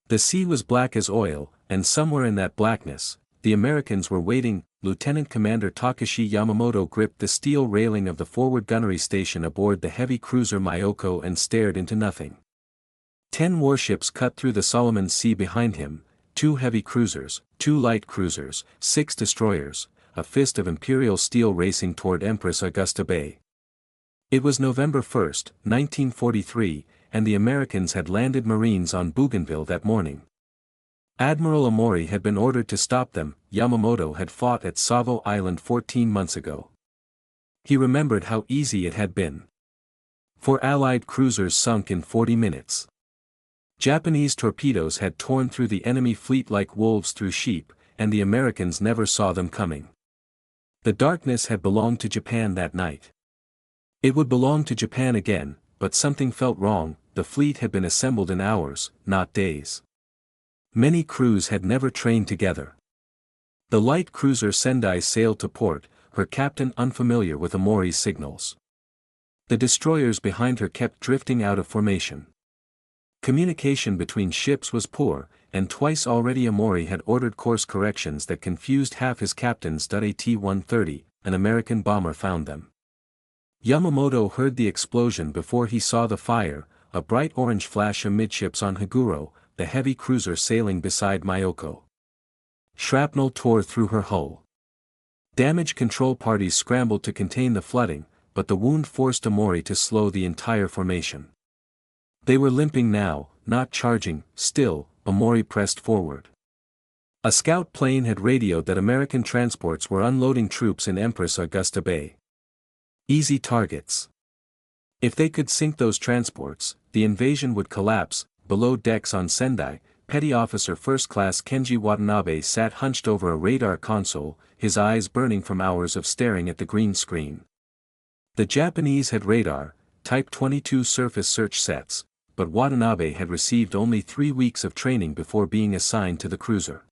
The sea was black as oil, and somewhere in that blackness, the Americans were waiting. Lieutenant Commander Takeshi Yamamoto gripped the steel railing of the forward gunnery station aboard the heavy cruiser Myoko and stared into nothing. 10 warships cut through the Solomon Sea behind him, 2 heavy cruisers, 2 light cruisers, 6 destroyers, a fist of imperial steel racing toward Empress Augusta Bay. It was November 1, 1943, and the Americans had landed Marines on Bougainville that morning. Admiral Omori had been ordered to stop them. Yamamoto had fought at Savo Island 14 months ago. He remembered how easy it had been. 4 Allied cruisers sunk in 40 minutes. Japanese torpedoes had torn through the enemy fleet like wolves through sheep, and the Americans never saw them coming. The darkness had belonged to Japan that night. It would belong to Japan again, but something felt wrong. The fleet had been assembled in hours, not days. Many crews had never trained together. The light cruiser Sendai sailed to port, her captain unfamiliar with Omori's signals. The destroyers behind her kept drifting out of formation. Communication between ships was poor, and twice already Omori had ordered course corrections that confused half his captains. At-130, an American bomber found them. Yamamoto heard the explosion before he saw the fire, a bright orange flash amidships on Haguro, the heavy cruiser sailing beside Myoko. Shrapnel tore through her hull. Damage control parties scrambled to contain the flooding, but the wound forced Omori to slow the entire formation. They were limping now, not charging. Still, Omori pressed forward. A scout plane had radioed that American transports were unloading troops in Empress Augusta Bay. Easy targets. If they could sink those transports, the invasion would collapse. Below decks on Sendai, Petty Officer First Class Kenji Watanabe sat hunched over a radar console, his eyes burning from hours of staring at the green screen. The Japanese had radar, Type 22 surface search sets, but Watanabe had received only 3 weeks of training before being assigned to the cruiser.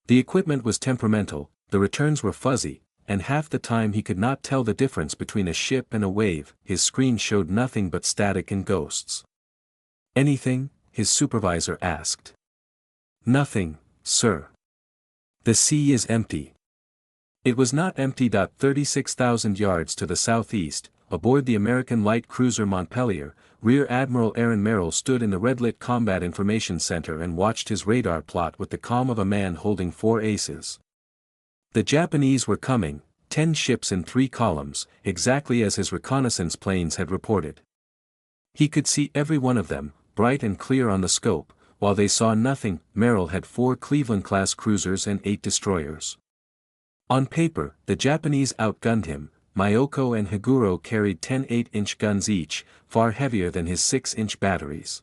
The equipment was temperamental, the returns were fuzzy, and half the time he could not tell the difference between a ship and a wave. His screen showed nothing but static and ghosts. "Anything?" his supervisor asked. "Nothing, sir. The sea is empty." It was not empty. 36,000 yards to the southeast, aboard the American light cruiser Montpelier, Rear Admiral Aaron Merrill stood in the red-lit Combat Information Center and watched his radar plot with the calm of a man holding 4 aces. The Japanese were coming, 10 ships in 3 columns, exactly as his reconnaissance planes had reported. He could see every one of them, bright and clear on the scope, while they saw nothing. Merrill had 4 Cleveland-class cruisers and 8 destroyers. On paper, the Japanese outgunned him. Myoko and Haguro carried 10 8-inch guns each, far heavier than his 6-inch batteries.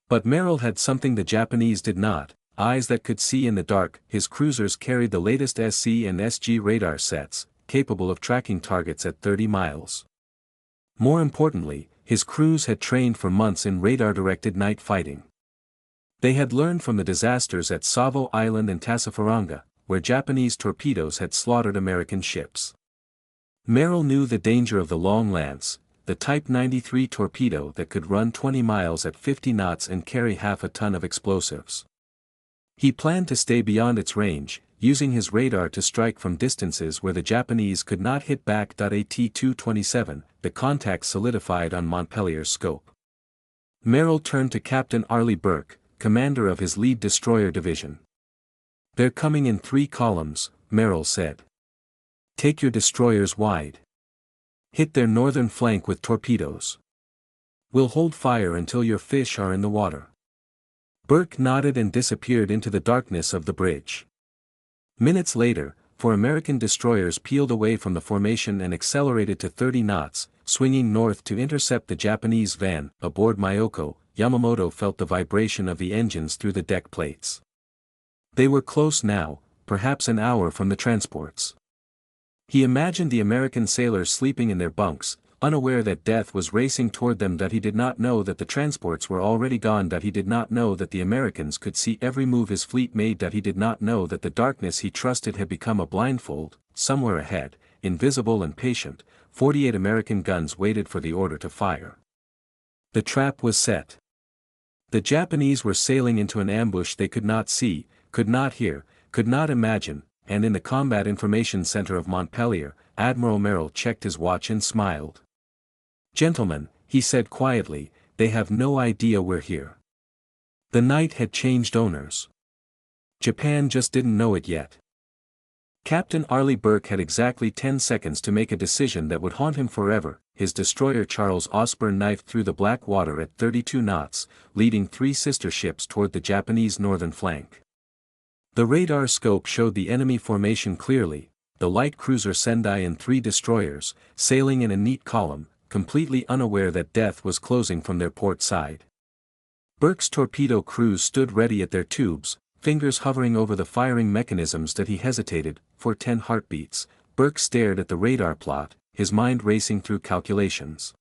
But Merrill had something the Japanese did not, eyes that could see in the dark. His cruisers carried the latest SC and SG radar sets, capable of tracking targets at 30 miles. More importantly, his crews had trained for months in radar-directed night fighting. They had learned from the disasters at Savo Island and Tassafaranga, where Japanese torpedoes had slaughtered American ships. Merrill knew the danger of the Long Lance, the Type 93 torpedo that could run 20 miles at 50 knots and carry half a ton of explosives. He planned to stay beyond its range, using his radar to strike from distances where the Japanese could not hit back. At-227, the contact solidified on Montpelier's scope. Merrill turned to Captain Arleigh Burke, commander of his lead destroyer division. "They're coming in 3 columns, Merrill said. "Take your destroyers wide. Hit their northern flank with torpedoes. We'll hold fire until your fish are in the water." Burke nodded and disappeared into the darkness of the bridge. Minutes later, 4 American destroyers peeled away from the formation and accelerated to 30 knots, swinging north to intercept the Japanese van. Aboard Myoko, Yamamoto felt the vibration of the engines through the deck plates. They were close now, perhaps an hour from the transports. He imagined the American sailors sleeping in their bunks, unaware that death was racing toward them. That he did not know that the transports were already gone. That he did not know that the Americans could see every move his fleet made. That he did not know that the darkness he trusted had become a blindfold. Somewhere ahead, invisible and patient, 48 American guns waited for the order to fire. The trap was set. The Japanese were sailing into an ambush they could not see, could not hear, could not imagine, and in the Combat Information Center of Montpellier, Admiral Merrill checked his watch and smiled. "Gentlemen," he said quietly, "they have no idea we're here." The night had changed owners. Japan just didn't know it yet. Captain Arleigh Burke had exactly 10 seconds to make a decision that would haunt him forever. His destroyer Charles Osborne knifed through the black water at 32 knots, leading 3 sister ships toward the Japanese northern flank. The radar scope showed the enemy formation clearly, the light cruiser Sendai and 3 destroyers, sailing in a neat column, completely unaware that death was closing from their port side. Burke's torpedo crews stood ready at their tubes, fingers hovering over the firing mechanisms that he hesitated. For 10 heartbeats, Burke stared at the radar plot, his mind racing through calculations.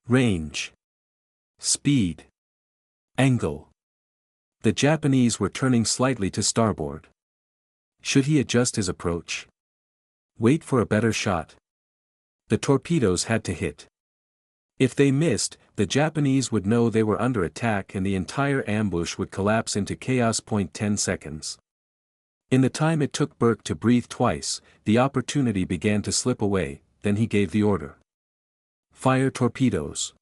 Range. Speed. Angle. The Japanese were turning slightly to starboard. Should he adjust his approach? Wait for a better shot? The torpedoes had to hit. If they missed, the Japanese would know they were under attack and the entire ambush would collapse into chaos. 10 seconds. In the time it took Burke to breathe twice, the opportunity began to slip away, then he gave the order. Fire torpedoes.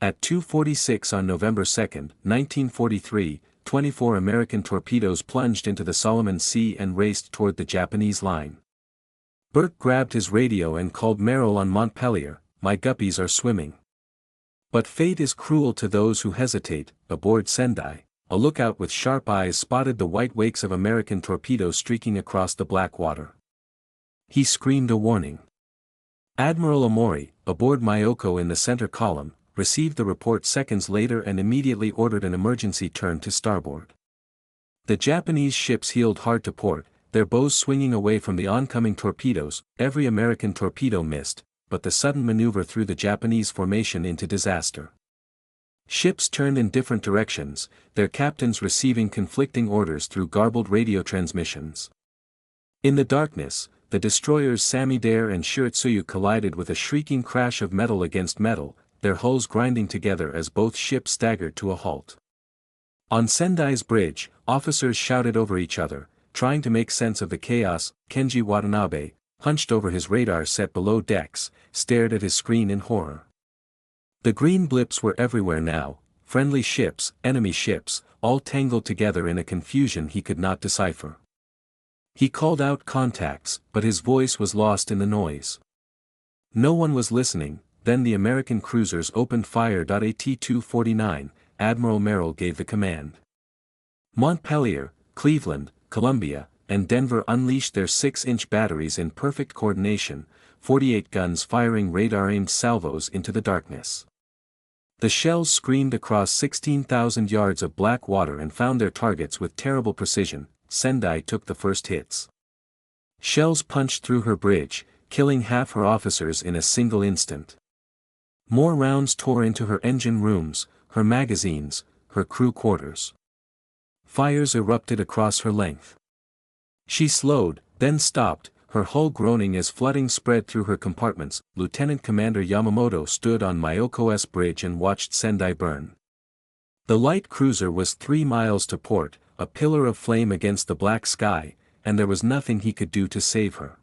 At 2:46 on November 2, 1943, 24 American torpedoes plunged into the Solomon Sea and raced toward the Japanese line. Burke grabbed his radio and called Merrill on Montpellier, "My guppies are swimming." But fate is cruel to those who hesitate. Aboard Sendai, a lookout with sharp eyes spotted the white wakes of American torpedoes streaking across the black water. He screamed a warning. Admiral Omori, aboard Myoko in the center column, received the report seconds later and immediately ordered an emergency turn to starboard. The Japanese ships heeled hard to port, their bows swinging away from the oncoming torpedoes. Every American torpedo missed, but the sudden maneuver threw the Japanese formation into disaster. Ships turned in different directions, their captains receiving conflicting orders through garbled radio transmissions. In the darkness, the destroyers Samidare and Shiratsuyu collided with a shrieking crash of metal against metal, their hulls grinding together as both ships staggered to a halt. On Sendai's bridge, officers shouted over each other, trying to make sense of the chaos. Kenji Watanabe, hunched over his radar set below decks, stared at his screen in horror. The green blips were everywhere now, friendly ships, enemy ships, all tangled together in a confusion he could not decipher. He called out contacts, but his voice was lost in the noise. No one was listening. Then the American cruisers opened fire. At 2:49, Admiral Merrill gave the command. Montpellier, Cleveland, Columbia, and Denver unleashed their 6-inch batteries in perfect coordination, 48 guns firing radar-aimed salvos into the darkness. The shells screamed across 16,000 yards of black water and found their targets with terrible precision. Sendai took the first hits. Shells punched through her bridge, killing half her officers in a single instant. More rounds tore into her engine rooms, her magazines, her crew quarters. Fires erupted across her length. She slowed, then stopped, her hull groaning as flooding spread through her compartments. Lieutenant Commander Yamamoto stood on Myoko's bridge and watched Sendai burn. The light cruiser was 3 miles to port, a pillar of flame against the black sky, and there was nothing he could do to save her.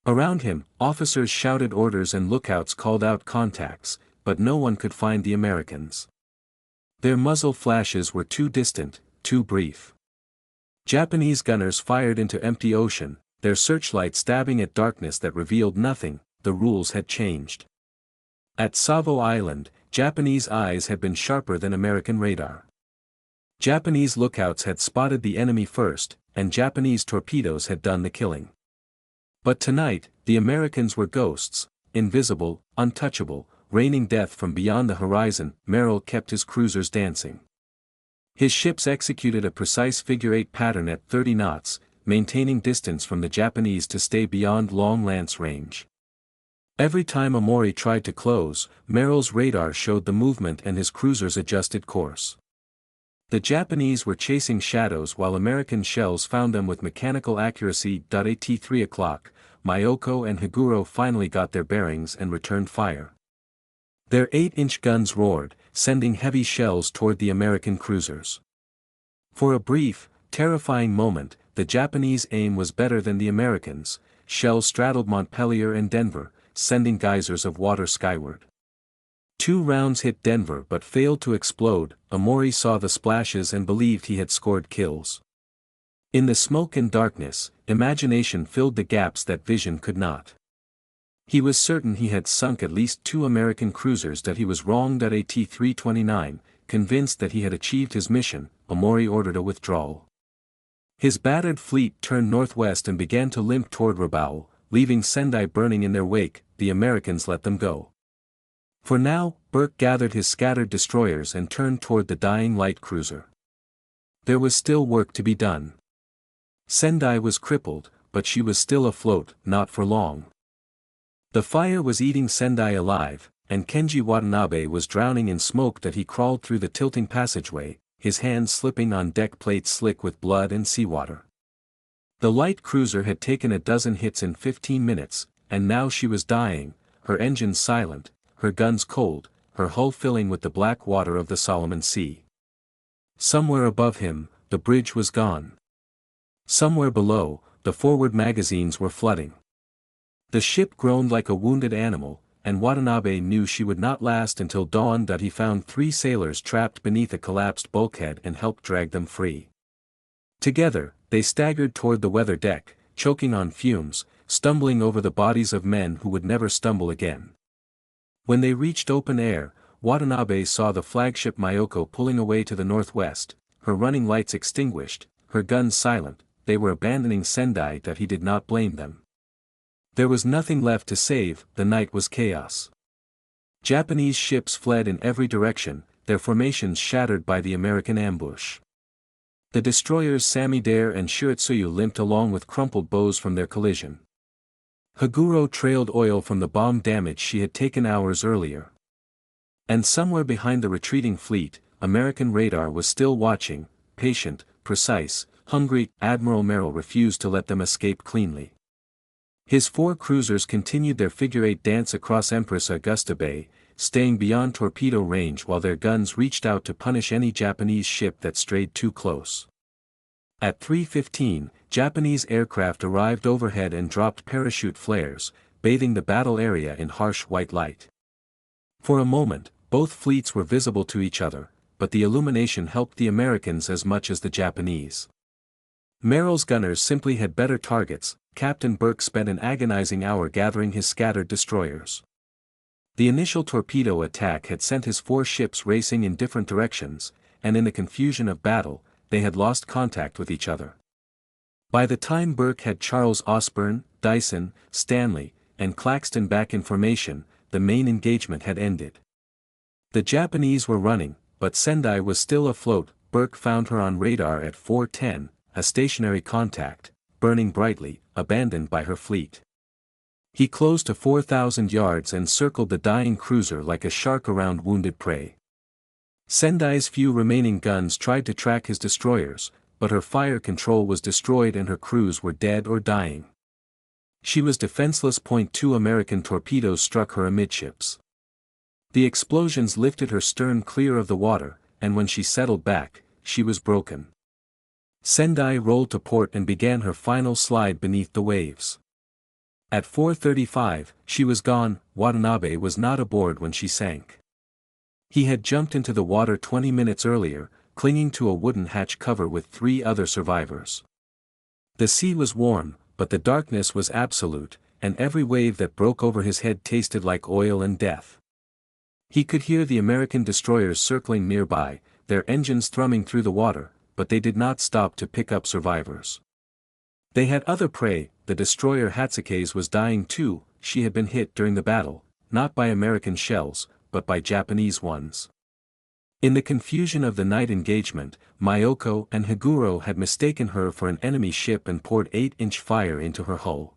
Around him, officers shouted orders and lookouts called out contacts, but no one could find the Americans. Their muzzle flashes were too distant, too brief. Japanese gunners fired into empty ocean, their searchlight stabbing at darkness that revealed nothing. The rules had changed. At Savo Island, Japanese eyes had been sharper than American radar. Japanese lookouts had spotted the enemy first, and Japanese torpedoes had done the killing. But tonight, the Americans were ghosts, invisible, untouchable, raining death from beyond the horizon. Merrill kept his cruisers dancing. His ships executed a precise figure-8 pattern at 30 knots, maintaining distance from the Japanese to stay beyond long lance range. Every time Omori tried to close, Merrill's radar showed the movement and his cruisers adjusted course. The Japanese were chasing shadows while American shells found them with mechanical accuracy. At 3 o'clock, Myoko and Higuro finally got their bearings and returned fire. Their 8-inch guns roared, sending heavy shells toward the American cruisers. For a brief, terrifying moment, the Japanese aim was better than the Americans. Shells straddled Montpelier and Denver, sending geysers of water skyward. 2 rounds hit Denver but failed to explode. Amori saw the splashes and believed he had scored kills. In the smoke and darkness, imagination filled the gaps that vision could not. He was certain he had sunk at least 2 American cruisers. That he was wrong. At AT-329, convinced that he had achieved his mission, Amori ordered a withdrawal. His battered fleet turned northwest and began to limp toward Rabaul, leaving Sendai burning in their wake. The Americans let them go. For now, Burke gathered his scattered destroyers and turned toward the dying light cruiser. There was still work to be done. Sendai was crippled, but she was still afloat, not for long. The fire was eating Sendai alive, and Kenji Watanabe was drowning in smoke. That he crawled through the tilting passageway, his hands slipping on deck plates slick with blood and seawater. The light cruiser had taken a dozen hits in 15 minutes, and now she was dying, her engines silent, her guns cold, her hull filling with the black water of the Solomon Sea. Somewhere above him, the bridge was gone. Somewhere below, the forward magazines were flooding. The ship groaned like a wounded animal, and Watanabe knew she would not last until dawn. He found 3 sailors trapped beneath a collapsed bulkhead and helped drag them free. Together, they staggered toward the weather deck, choking on fumes, stumbling over the bodies of men who would never stumble again. When they reached open air, Watanabe saw the flagship Myoko pulling away to the northwest, her running lights extinguished, her guns silent. They were abandoning Sendai. That he did not blame them. There was nothing left to save. The night was chaos. Japanese ships fled in every direction, their formations shattered by the American ambush. The destroyers Samidare and Shiratsuyu limped along with crumpled bows from their collision. Haguro trailed oil from the bomb damage she had taken hours earlier. And somewhere behind the retreating fleet, American radar was still watching, patient, precise, hungry. Admiral Merrill refused to let them escape cleanly. His 4 cruisers continued their figure-8 dance across Empress Augusta Bay, staying beyond torpedo range while their guns reached out to punish any Japanese ship that strayed too close. At 3:15, Japanese aircraft arrived overhead and dropped parachute flares, bathing the battle area in harsh white light. For a moment, both fleets were visible to each other, but the illumination helped the Americans as much as the Japanese. Merrill's gunners simply had better targets. Captain Burke spent an agonizing hour gathering his scattered destroyers. The initial torpedo attack had sent his 4 ships racing in different directions, and in the confusion of battle, they had lost contact with each other. By the time Burke had Charles Osborne, Dyson, Stanley, and Claxton back in formation, the main engagement had ended. The Japanese were running, but Sendai was still afloat. Burke found her on radar at 4:10, a stationary contact, burning brightly, abandoned by her fleet. He closed to 4,000 yards and circled the dying cruiser like a shark around wounded prey. Sendai's few remaining guns tried to track his destroyers, but her fire control was destroyed and her crews were dead or dying. She was defenseless. 2 American torpedoes struck her amidships. The explosions lifted her stern clear of the water, and when she settled back, she was broken. Sendai rolled to port and began her final slide beneath the waves. At 4:35, she was gone. Watanabe was not aboard when she sank. He had jumped into the water 20 minutes earlier, clinging to a wooden hatch cover with 3 other survivors. The sea was warm, but the darkness was absolute, and every wave that broke over his head tasted like oil and death. He could hear the American destroyers circling nearby, their engines thrumming through the water, but they did not stop to pick up survivors. They had other prey. The destroyer Hatsuke's was dying too. She had been hit during the battle, not by American shells, but by Japanese ones. In the confusion of the night engagement, Myoko and Haguro had mistaken her for an enemy ship and poured 8-inch fire into her hull.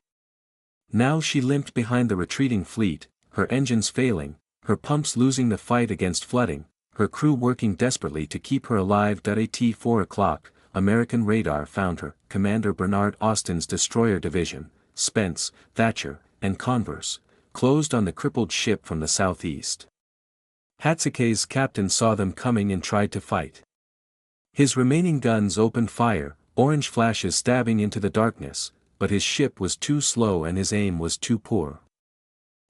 Now she limped behind the retreating fleet, her engines failing, her pumps losing the fight against flooding, her crew working desperately to keep her alive. At 4 o'clock, American radar found her. Commander Bernard Austin's destroyer division, Spence, Thatcher, and Converse, closed on the crippled ship from the southeast. Hatsuke's captain saw them coming and tried to fight. His remaining guns opened fire, orange flashes stabbing into the darkness, but his ship was too slow and his aim was too poor.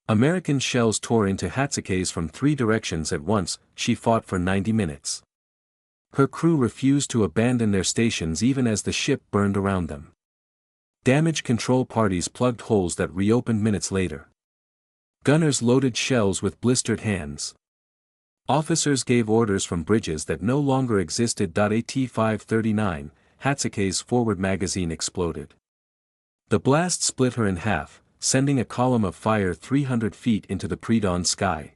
American shells tore into Hatsuke's from 3 directions at once. She fought for 90 minutes. Her crew refused to abandon their stations even as the ship burned around them. Damage control parties plugged holes that reopened minutes later. Gunners loaded shells with blistered hands. Officers gave orders from bridges that no longer existed. At-539, Hatsuke's forward magazine exploded. The blast split her in half, sending a column of fire 300 feet into the pre-dawn sky.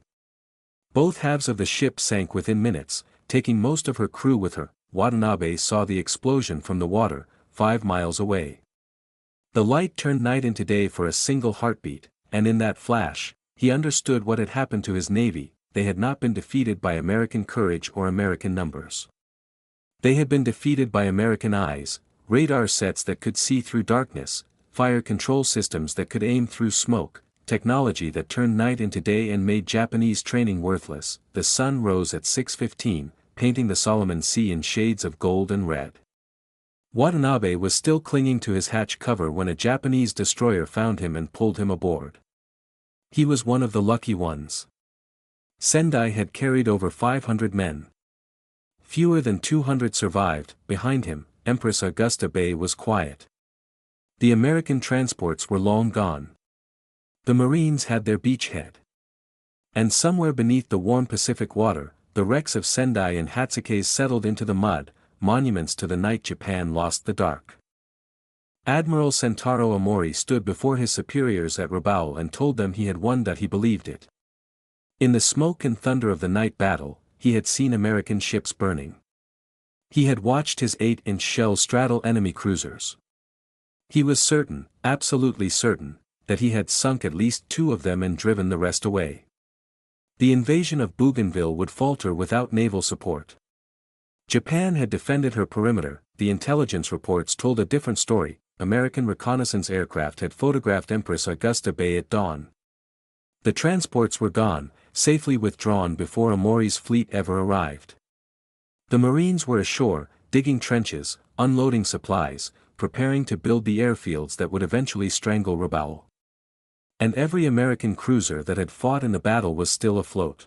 Both halves of the ship sank within minutes, taking most of her crew with her. Watanabe saw the explosion from the water, 5 miles away. The light turned night into day for a single heartbeat, and in that flash, he understood what had happened to his navy. They had not been defeated by American courage or American numbers. They had been defeated by American eyes, radar sets that could see through darkness, fire control systems that could aim through smoke, technology that turned night into day and made Japanese training worthless. The sun rose at 6:15, painting the Solomon Sea in shades of gold and red. Watanabe was still clinging to his hatch cover when a Japanese destroyer found him and pulled him aboard. He was one of the lucky ones. Sendai had carried over 500 men. Fewer than 200 survived. Behind him, Empress Augusta Bay was quiet. The American transports were long gone. The Marines had their beachhead. And somewhere beneath the warm Pacific water, the wrecks of Sendai and Hatsuke's settled into the mud, monuments to the night Japan lost the dark. Admiral Sentaro Omori stood before his superiors at Rabaul and told them he had won. He believed it. In the smoke and thunder of the night battle, he had seen American ships burning. He had watched his 8-inch shells straddle enemy cruisers. He was certain, absolutely certain, that he had sunk at least 2 of them and driven the rest away. The invasion of Bougainville would falter without naval support. Japan had defended her perimeter. The intelligence reports told a different story. American reconnaissance aircraft had photographed Empress Augusta Bay at dawn. The transports were gone, safely withdrawn before Omori's fleet ever arrived. The Marines were ashore, digging trenches, unloading supplies, preparing to build the airfields that would eventually strangle Rabaul. And every American cruiser that had fought in the battle was still afloat.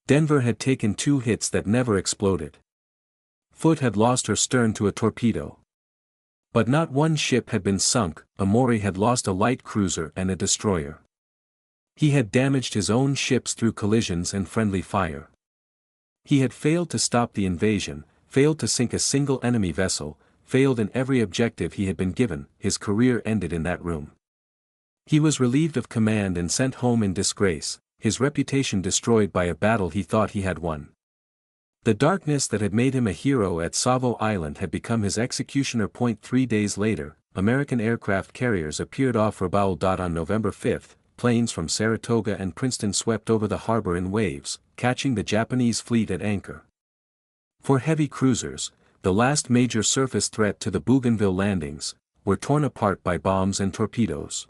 Denver had taken 2 hits that never exploded. Foote had lost her stern to a torpedo. But not one ship had been sunk. Omori had lost a light cruiser and a destroyer. He had damaged his own ships through collisions and friendly fire. He had failed to stop the invasion, failed to sink a single enemy vessel, failed in every objective he had been given. His career ended in that room. He was relieved of command and sent home in disgrace, his reputation destroyed by a battle he thought he had won. The darkness that had made him a hero at Savo Island had become his executioner. 3 days later, American aircraft carriers appeared off Rabaul. On November 5, planes from Saratoga and Princeton swept over the harbor in waves, catching the Japanese fleet at anchor. For heavy cruisers, the last major surface threat to the Bougainville landings, were torn apart by bombs and torpedoes.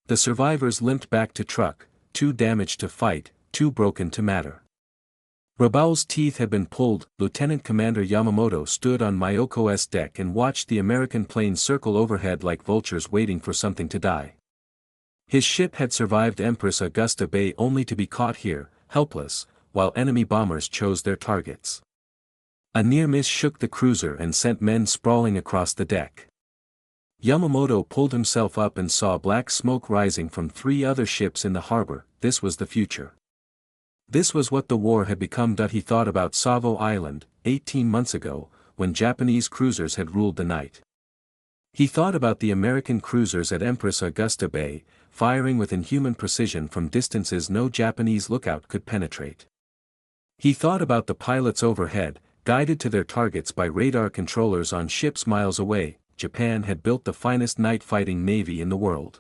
The survivors limped back to truck, too damaged to fight, too broken to matter. Rabaul's teeth had been pulled. Lieutenant Commander Yamamoto stood on Myoko's deck and watched the American planes circle overhead like vultures waiting for something to die. His ship had survived Empress Augusta Bay only to be caught here, helpless, while enemy bombers chose their targets. A near miss shook the cruiser and sent men sprawling across the deck. Yamamoto pulled himself up and saw black smoke rising from 3 other ships in the harbor. This was the future. This was what the war had become. He thought about Savo Island, 18 months ago, when Japanese cruisers had ruled the night. He thought about the American cruisers at Empress Augusta Bay, firing with inhuman precision from distances no Japanese lookout could penetrate. He thought about the pilots overhead, guided to their targets by radar controllers on ships miles away. Japan had built the finest night fighting navy in the world.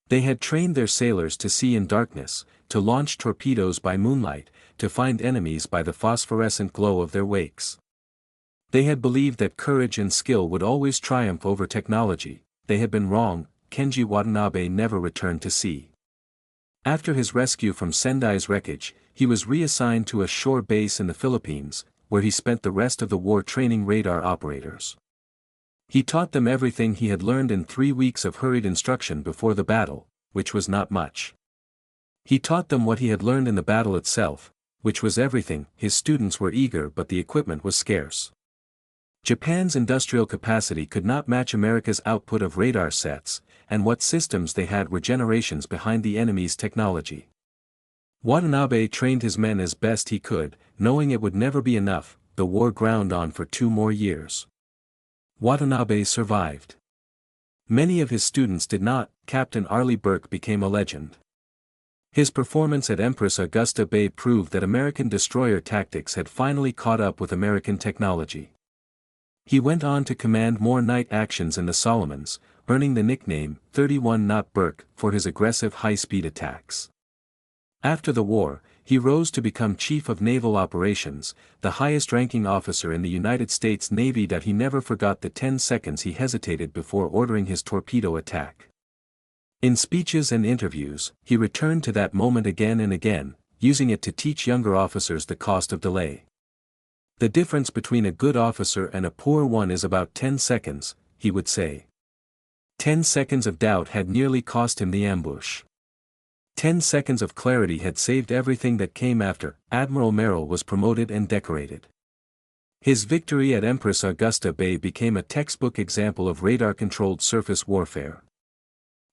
They had trained their sailors to see in darkness, to launch torpedoes by moonlight, to find enemies by the phosphorescent glow of their wakes. They had believed that courage and skill would always triumph over technology. They had been wrong. Kenji Watanabe never returned to sea. After his rescue from Sendai's wreckage, he was reassigned to a shore base in the Philippines, where he spent the rest of the war training radar operators. He taught them everything he had learned in 3 weeks of hurried instruction before the battle, which was not much. He taught them what he had learned in the battle itself, which was everything. His students were eager but the equipment was scarce. Japan's industrial capacity could not match America's output of radar sets, and what systems they had were generations behind the enemy's technology. Watanabe trained his men as best he could, knowing it would never be enough. The war ground on for 2 more years. Watanabe survived. Many of his students did not. Captain Arleigh Burke became a legend. His performance at Empress Augusta Bay proved that American destroyer tactics had finally caught up with American technology. He went on to command more night actions in the Solomons, earning the nickname 31 Knot Burke for his aggressive high-speed attacks. After the war, he rose to become Chief of Naval Operations, the highest-ranking officer in the United States Navy. That he never forgot the 10 seconds he hesitated before ordering his torpedo attack. In speeches and interviews, he returned to that moment again and again, using it to teach younger officers the cost of delay. The difference between a good officer and a poor one is about 10 seconds, he would say. 10 seconds of doubt had nearly cost him the ambush. 10 seconds of clarity had saved everything that came after. Admiral Merrill was promoted and decorated. His victory at Empress Augusta Bay became a textbook example of radar-controlled surface warfare.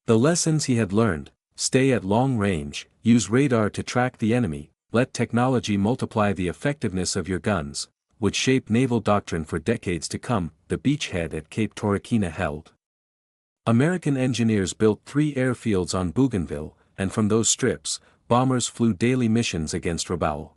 The lessons he had learned: stay at long range, use radar to track the enemy, let technology multiply the effectiveness of your guns, would shape naval doctrine for decades to come. The beachhead at Cape Torokina held. American engineers built 3 airfields on Bougainville, and from those strips, bombers flew daily missions against Rabaul.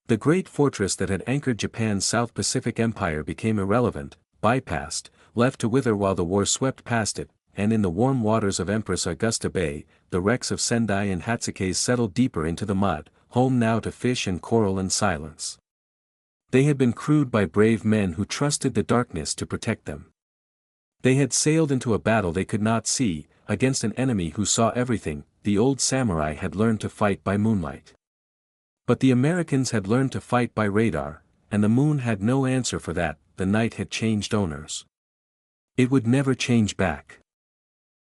The great fortress that had anchored Japan's South Pacific Empire became irrelevant, bypassed, left to wither while the war swept past it, and in the warm waters of Empress Augusta Bay, the wrecks of Sendai and Hatsukes settled deeper into the mud, home now to fish and coral and silence. They had been crewed by brave men who trusted the darkness to protect them. They had sailed into a battle they could not see, against an enemy who saw everything. The old samurai had learned to fight by moonlight. But the Americans had learned to fight by radar, and the moon had no answer for that. The night had changed owners. It would never change back.